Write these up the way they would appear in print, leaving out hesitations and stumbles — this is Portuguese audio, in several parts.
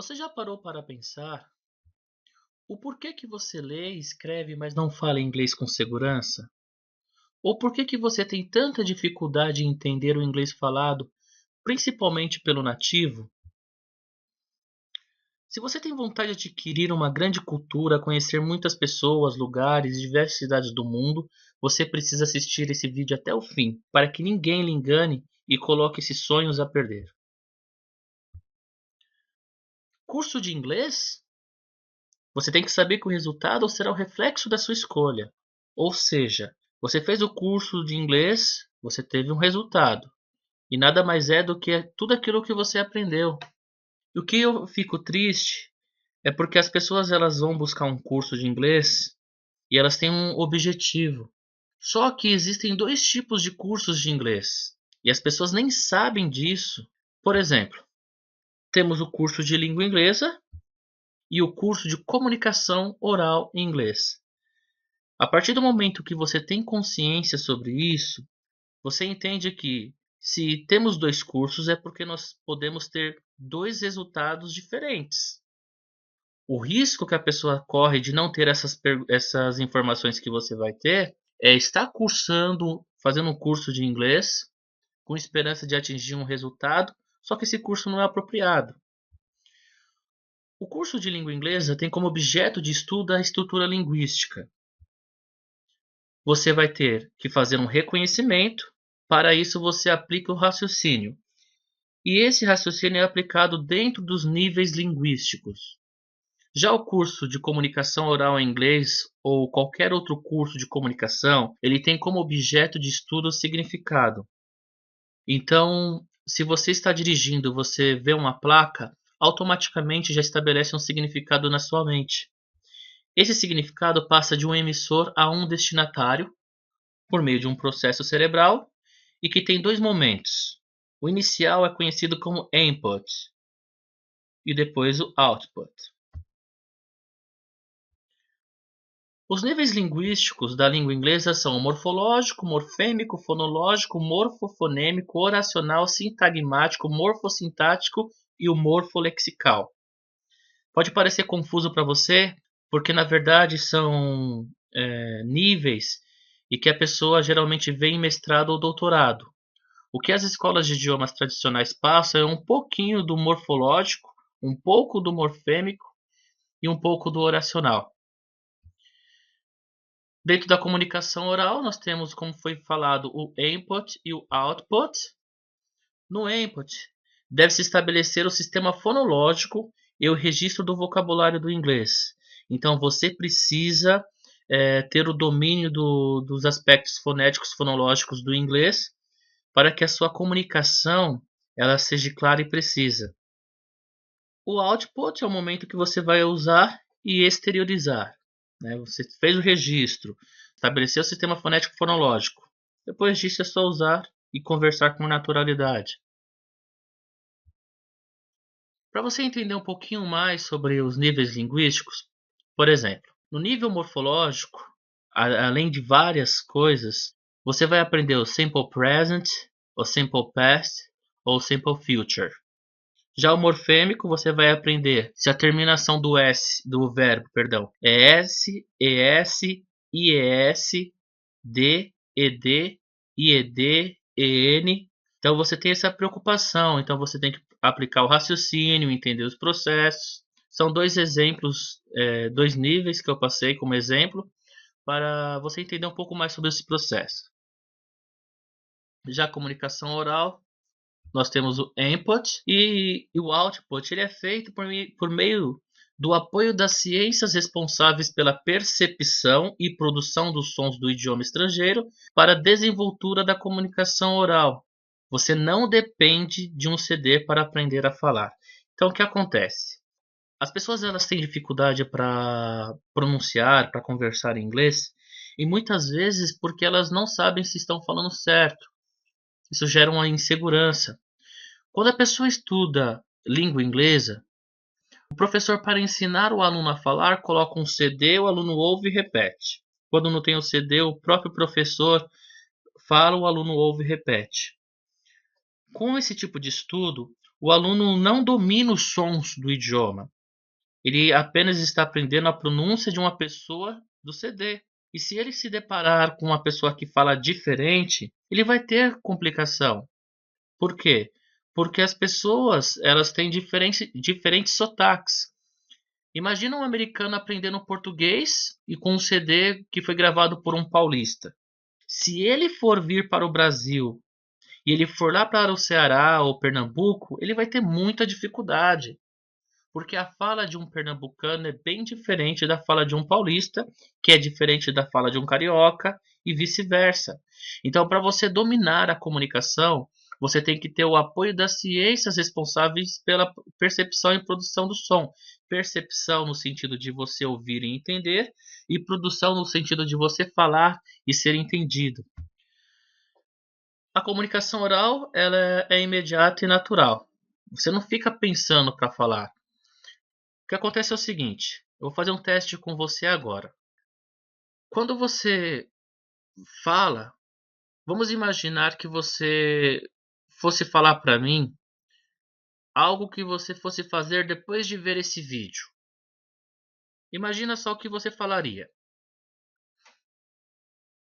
Você já parou para pensar o porquê que você lê e escreve, mas não fala inglês com segurança? Ou por que que você tem tanta dificuldade em entender o inglês falado, principalmente pelo nativo? Se você tem vontade de adquirir uma grande cultura, conhecer muitas pessoas, lugares e diversas cidades do mundo, você precisa assistir esse vídeo até o fim, para que ninguém lhe engane e coloque esses sonhos a perder. Curso de inglês? Você tem que saber que o resultado será o reflexo da sua escolha. Ou seja, você fez o curso de inglês, você teve um resultado. E nada mais é do que tudo aquilo que você aprendeu. E o que eu fico triste é porque as pessoas elas vão buscar um curso de inglês e elas têm um objetivo. Só que existem dois tipos de cursos de inglês. E as pessoas nem sabem disso. Por exemplo, temos o curso de língua inglesa e o curso de comunicação oral em inglês. A partir do momento que você tem consciência sobre isso, você entende que se temos dois cursos é porque nós podemos ter dois resultados diferentes. O risco que a pessoa corre de não ter essas informações que você vai ter é estar cursando, fazendo um curso de inglês com esperança de atingir um resultado, só que esse curso não é apropriado. O curso de língua inglesa tem como objeto de estudo a estrutura linguística. Você vai ter que fazer um reconhecimento. Para isso, você aplica o raciocínio. E esse raciocínio é aplicado dentro dos níveis linguísticos. Já o curso de comunicação oral em inglês ou qualquer outro curso de comunicação, ele tem como objeto de estudo o significado. Então, se você está dirigindo, você vê uma placa, automaticamente já estabelece um significado na sua mente. Esse significado passa de um emissor a um destinatário por meio de um processo cerebral e que tem dois momentos. O inicial é conhecido como input e depois o output. Os níveis linguísticos da língua inglesa são o morfológico, morfêmico, fonológico, morfofonêmico, oracional, sintagmático, morfossintático e o morfolexical. Pode parecer confuso para você, porque na verdade são níveis e que a pessoa geralmente vem em mestrado ou doutorado. O que as escolas de idiomas tradicionais passam é um pouquinho do morfológico, um pouco do morfêmico e um pouco do oracional. Dentro da comunicação oral, nós temos, como foi falado, o input e o output. No input, deve-se estabelecer o sistema fonológico e o registro do vocabulário do inglês. Então, você precisa ter o domínio dos aspectos fonéticos fonológicos do inglês para que a sua comunicação ela seja clara e precisa. O output é o momento que você vai usar e exteriorizar. Né? Você fez o registro, estabeleceu o sistema fonético fonológico. Depois disso é só usar e conversar com naturalidade. Para você entender um pouquinho mais sobre os níveis linguísticos, por exemplo, no nível morfológico, além de várias coisas, você vai aprender o simple present, o simple past ou o simple future. Já o morfêmico, você vai aprender se a terminação do S, do verbo, perdão, é S, ES, IES, D, ED, IED, EN. Então você tem essa preocupação, então você tem que aplicar o raciocínio, entender os processos. São dois exemplos, dois níveis que eu passei como exemplo, para você entender um pouco mais sobre esse processo. Já a comunicação oral, nós temos o input e o output. Ele é feito por meio do apoio das ciências responsáveis pela percepção e produção dos sons do idioma estrangeiro para a desenvoltura da comunicação oral. Você não depende de um CD para aprender a falar. Então, o que acontece? As pessoas elas têm dificuldade para pronunciar, para conversar em inglês, e muitas vezes porque elas não sabem se estão falando certo. Isso gera uma insegurança. Quando a pessoa estuda língua inglesa, o professor, para ensinar o aluno a falar, coloca um CD, o aluno ouve e repete. Quando não tem o CD, o próprio professor fala, o aluno ouve e repete. Com esse tipo de estudo, O aluno não domina os sons do idioma. Ele apenas está aprendendo a pronúncia de uma pessoa do CD. E se ele se deparar com uma pessoa que fala diferente, ele vai ter complicação. Por quê? Porque as pessoas elas têm diferentes sotaques. Imagina um americano aprendendo português e com um CD que foi gravado por um paulista. Se ele for vir para o Brasil e ele for lá para o Ceará ou Pernambuco, ele vai ter muita dificuldade, porque a fala de um pernambucano é bem diferente da fala de um paulista, que é diferente da fala de um carioca e vice-versa. Então, para você dominar a comunicação, você tem que ter o apoio das ciências responsáveis pela percepção e produção do som. Percepção no sentido de você ouvir e entender, e produção no sentido de você falar e ser entendido. A comunicação oral ela é imediata e natural. Você não fica pensando para falar. O que acontece é o seguinte: eu vou fazer um teste com você agora. Quando você fala, vamos imaginar que você fosse falar para mim algo que você fosse fazer depois de ver esse vídeo. Imagina só o que você falaria.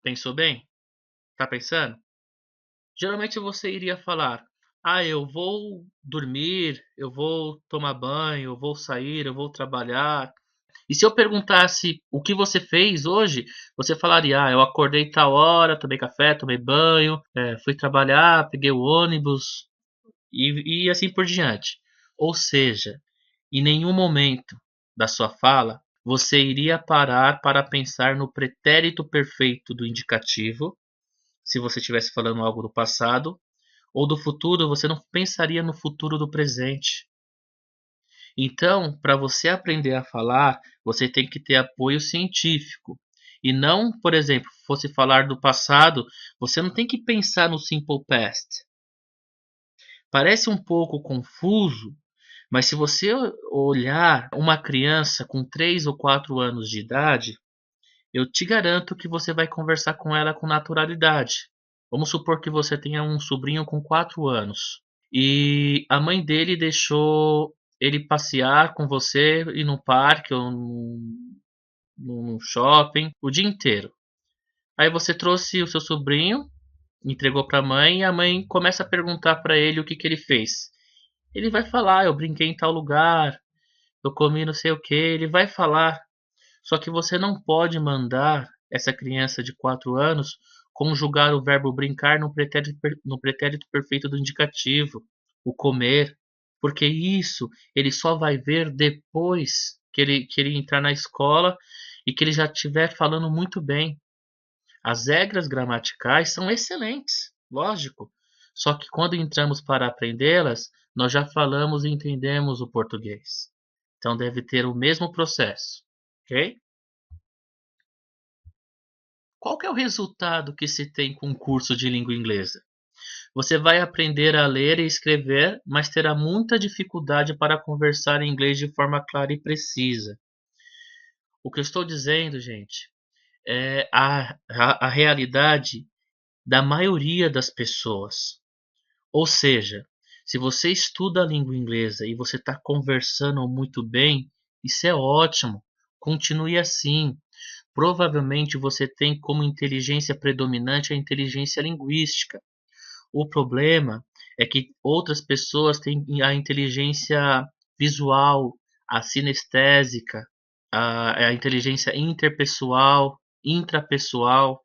Pensou bem? Tá pensando? Geralmente você iria falar: "Ah, eu vou dormir, eu vou tomar banho, eu vou sair, eu vou trabalhar". E se eu perguntasse o que você fez hoje, você falaria: "Ah, eu acordei tal hora, tomei café, tomei banho, fui trabalhar, peguei o ônibus e assim por diante". Ou seja, em nenhum momento da sua fala você iria parar para pensar no pretérito perfeito do indicativo, se você estivesse falando algo do passado, ou do futuro, você não pensaria no futuro do presente. Então, para você aprender a falar, você tem que ter apoio científico. E não, por exemplo, fosse falar do passado, você não tem que pensar no simple past. Parece um pouco confuso, mas se você olhar uma criança com 3 ou 4 anos de idade, eu te garanto que você vai conversar com ela com naturalidade. Vamos supor que você tenha um sobrinho com 4 anos e a mãe dele deixou ele passear com você e no parque ou num shopping o dia inteiro. Aí você trouxe o seu sobrinho, entregou para a mãe e a mãe começa a perguntar para ele o que ele fez. Ele vai falar: eu brinquei em tal lugar, eu comi não sei o que. Ele vai falar. Só que você não pode mandar essa criança de 4 anos conjugar o verbo brincar no pretérito perfeito do indicativo, o comer, porque isso ele só vai ver depois que ele entrar na escola e que ele já estiver falando muito bem. As regras gramaticais são excelentes, lógico. Só que quando entramos para aprendê-las, nós já falamos e entendemos o português. Então deve ter o mesmo processo, ok? Qual que é o resultado que se tem com um curso de língua inglesa? Você vai aprender a ler e escrever, mas terá muita dificuldade para conversar em inglês de forma clara e precisa. O que eu estou dizendo, gente, é a realidade da maioria das pessoas. Ou seja, se você estuda a língua inglesa e você está conversando muito bem, isso é ótimo. Continue assim. Provavelmente você tem como inteligência predominante a inteligência linguística. O problema é que outras pessoas têm a inteligência visual, a sinestésica, a inteligência interpessoal, intrapessoal.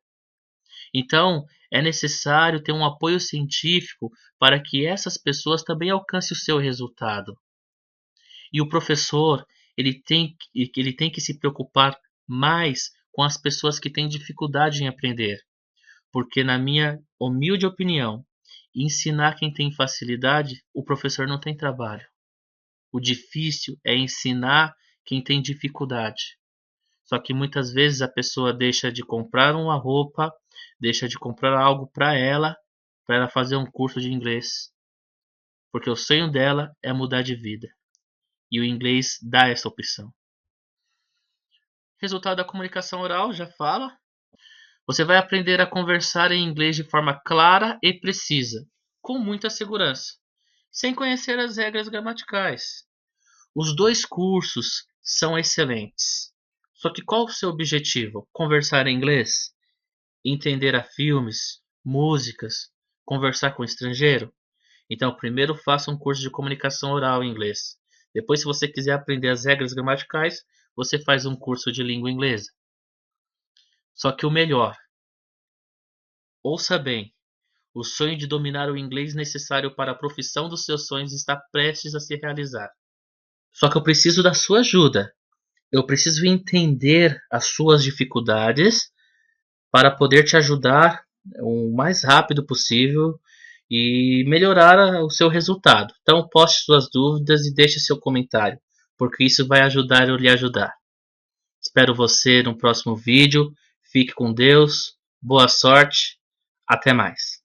Então, é necessário ter um apoio científico para que essas pessoas também alcancem o seu resultado. E o professor, ele tem que se preocupar mais com as pessoas que têm dificuldade em aprender. Porque, na minha humilde opinião, ensinar quem tem facilidade, o professor não tem trabalho. O difícil é ensinar quem tem dificuldade. Só que muitas vezes a pessoa deixa de comprar uma roupa, deixa de comprar algo para ela fazer um curso de inglês. Porque o sonho dela é mudar de vida. E o inglês dá essa opção. Resultado da comunicação oral, já fala. Você vai aprender a conversar em inglês de forma clara e precisa, com muita segurança. sem conhecer as regras gramaticais. Os dois cursos são excelentes. Só que qual o seu objetivo? Conversar em inglês? Entender a filmes, músicas, conversar com estrangeiro? Então, primeiro faça um curso de comunicação oral em inglês. Depois, se você quiser aprender as regras gramaticais, você faz um curso de língua inglesa. Só que o melhor, ouça bem, o sonho de dominar o inglês necessário para a profissão dos seus sonhos está prestes a se realizar. Só que eu preciso da sua ajuda. Eu preciso entender as suas dificuldades para poder te ajudar o mais rápido possível e melhorar o seu resultado. Então, poste suas dúvidas e deixe seu comentário, porque isso vai ajudar eu lhe ajudar. Espero você no próximo vídeo. Fique com Deus. Boa sorte. Até mais.